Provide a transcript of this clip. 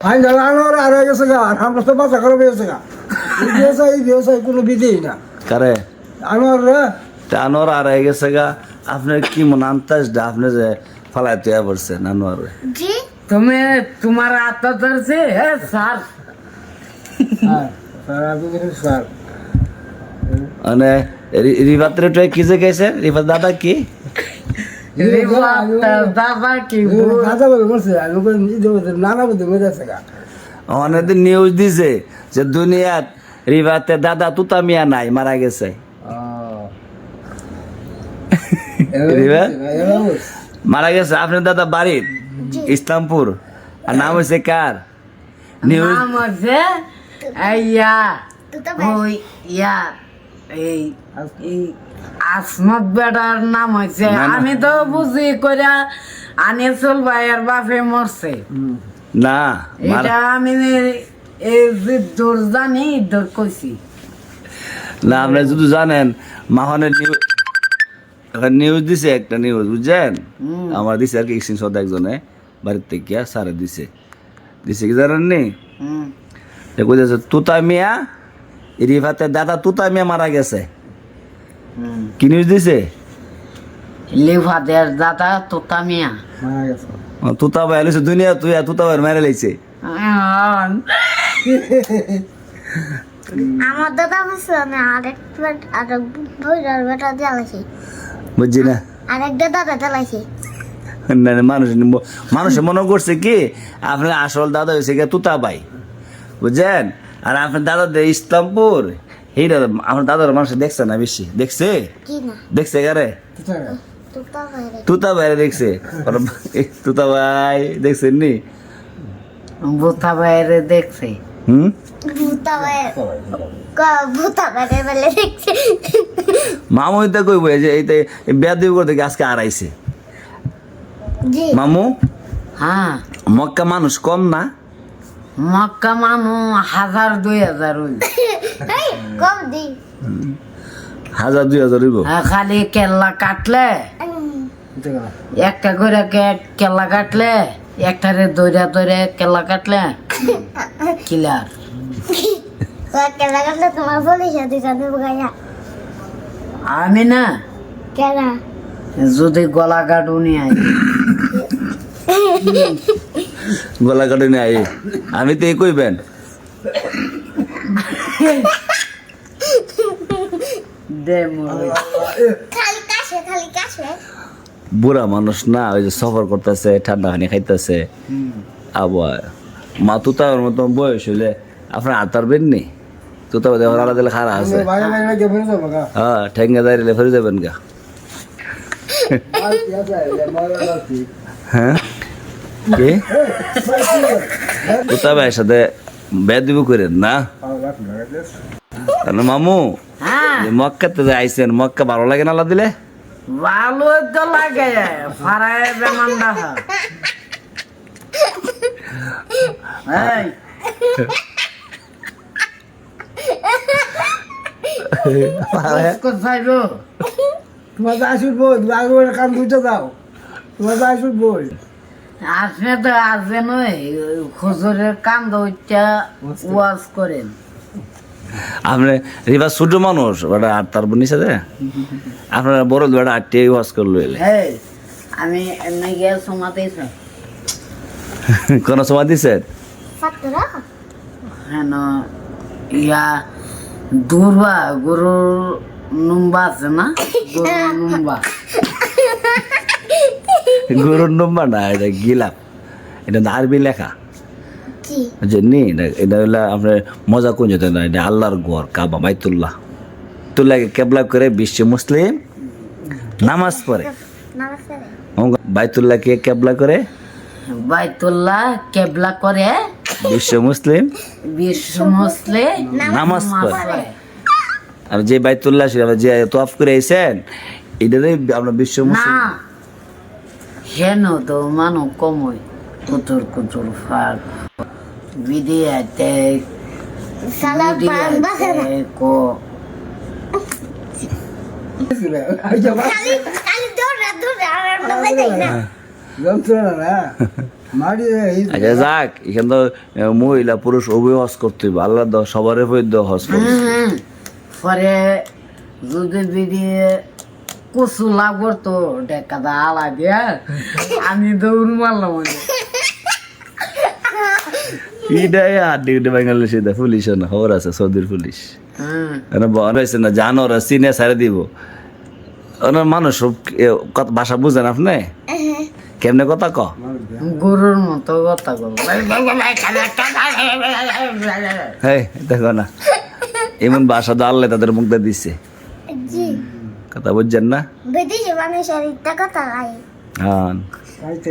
আইন জ্বালানো আর হয়ে গেছে গা, আর আমরা তো বাচ্চা করে পেয়েছে গা। এই ব্যবসায় কোনো বিধেই না। কারে আনোয়ার রে আনোয়ার আর হয়ে গেছে গা। আপনার কি মনে আন্তাজটা আপনি যে ফালাই তুই পড়ছেন আনোয়ার জি তুমি তোমার আত্মা ধরছে স্যার হ্যাঁ স্যার আপনি দেখুন স্যার মানে রিভাত্রে টয় কি যে গেছে রিভাত দাদা কি দাদা কি দাদা বলে বলছে আমি ওকে নিজে বলছে নানা বলতে মেরেছে গা। অনেকদিন নিউজ দিছে যে দুনিয়াত রিভাতে দাদা তুতা মিয়া নাই মারা গেছে রিভাত মারা গেছে আপনার দাদা বাড়ির ইসলামপুর আর নাম হয়েছে কার নিউজ নাম আছে ইয়া তুতা ওই ইয়া এই এই আসমত বেটার নাম হয়েছে না, না। আমি তো বুঝি করে আনিসুল ভাইয়ের বাপে মরছে না এটা আমি এই যে দূর জানি দূর কইছি না আপনি যদি জানেন মাহনের নিউজ দিছে একটা নিউজ বুঝছেন আমার দিছে আর কি স্ক্রিনশট একজনে বাড়ির থেকে সারে দিছে কি জানেন নি হুম। কইতেছে তুতা মিয়া রিফাতে দাদা তুতা মিয়া মারা গেছে কি নিউজ দিছে লিভাদের দাদা তোতা মিয়া মারা গেছে তুতা ভাই লইছে দুনিয়া তুই তুতা ভাই মেরে লাইছে আমার দাদা বলছে আমি আরেক বইটার বেটা জ্বালাইছি বুঝছি না আরেক দাদা জ্বালাইছি না না, মানুষে মনে করছে কি আপনার আসল দাদা হয়েছে গিয়ে তুতা ভাই বুঝছেন আর আপনার দাদা ইসলামপুর এই দাদা আমার দাদার মানুষ দেখছে না বেশি দেখছে কি না দেখছে কারে তুতা বাইরে তুতা ভাই দেখছে তুতা ভাই দেখছেন নি বোতা বাইরে দেখছে হুম ভূতা বাইরে ভূতা বাইরে বলে দেখছি মামু এটা কইব যে এইতে বেয়াদবি করতে গিয়ে আজকে আড়াইছে জি মামু হ্যাঁ মক্কা মানুষ কম না মক্কা মানু 1000-2000 হইল এই কম দি 1000-2000 হইব খালি কেল্লা কাটলে একটা করে কেল্লা কাটলে একটারে দৌড়া কেল্লা কাটলে কিলার কেলা কাটলে তোমার বলিস দিশা দেবো গায়া আমি না কেলা যদি গলা কাটু নিয়ে আই গলা কাটে নাই আমি তো এই কইবেন দে মরে খালি কাছে বুড়া মানুষ না ওই যে সফর করতেছে ঠান্ডা খানি খাইতেছে আবার মা তুতার মতো বয়স হইলে আপনার আতারবেন নি তুতা বাদে আলাদা দিলে খারাপ আছে বাইরে বাইরে গিয়ে ফিরে যাবো গা। হ্যাঁ ঠেঙ্গা দাঁড়িয়ে ফিরে যাবেন গা আর কি আছে? মারা যাচ্ছি। হ্যাঁ কি তুতা ভাইয়ের সাথে বেয়াদবি করেন না তাহলে মামু হ্যাঁ এই মক্কাতে যে আইছেন মক্কা ভালো লাগে না আল্লাহ দিলে ভালো তো লাগে ফারায় বেমান দেখা এই কোথায় গো তোমার যা শুনবো তুমি আগে বলে কান বুঝতে দাও তোমার যা শুনবো আসলে তো আসবে নয় খজুরের কান্দ ওইটা ওয়াজ করেন আপনি রিবা ছোট মানুষ ওটা আর তার নিচে দে আপনার বড় বেটা আটটি ওয়াজ করলো এলে এই আমি এমনি গিয়ে সমাতেই কোন সময় দিছেন সাতরা হেন ইয়া দুর্বা গরুর নুম্বা আছে না গরুর নুম্বা গরুর নম্বর না এটা গিলাপ এটা তো আরবি লেখা কি জানি এটা হলো আপনার মজা কোন যেতে না এটা আল্লাহর ঘর কাবা বাইতুল্লাহ তুল্লাহকে কেবলা করে বিশ্ব মুসলিম নামাজ পড়ে নমস্তে বাইতুল্লাহকে কেবলা করে বাইতুল্লাহ কেবলা করে বিশ্ব মুসলিম বিশ্ব মুসলিম নামাজ পড়ে আর যে বাইতুল্লাহ যে তোয়াফ করে আইছেন এটাতে আমরা বিশ্ব না মুসলিম হেন তো মানু কমই কুতুর কুতুর ফাঁক বিদিয়াতে সালাম পান বাসা কো খালি দৌড়া দৌড়া আর বাসা যাই না যন্ত্রণা না মারি এই আচ্ছা যাক এখানে তো মহিলা পুরুষ উভয় হজ করতে হবে আল্লাহ সবার হজ করবে পরে যদি বেরিয়ে কচু লাভ করতো ডেকাদা আলা দিয়া আমি দৌড় মারলাম এটাই আড্ডি উঠে বাংলাদেশে পুলিশ না খবর আছে সৌদির পুলিশ বহন হয়েছে না জানো ওরা চিনে ছাড়ে দিব ওনার মানুষ ভাষা বুঝেন আপনি কেমনে কথা ক গরুর মতো কথা বল হ্যাঁ দেখো না এমন ভাষা তো আল্লাহ তাদের মুখটা দিচ্ছে জি কথা বুঝছেন না বিদেশি মানুষের ইত্যা কথা হয় হ্যাঁ খাইতে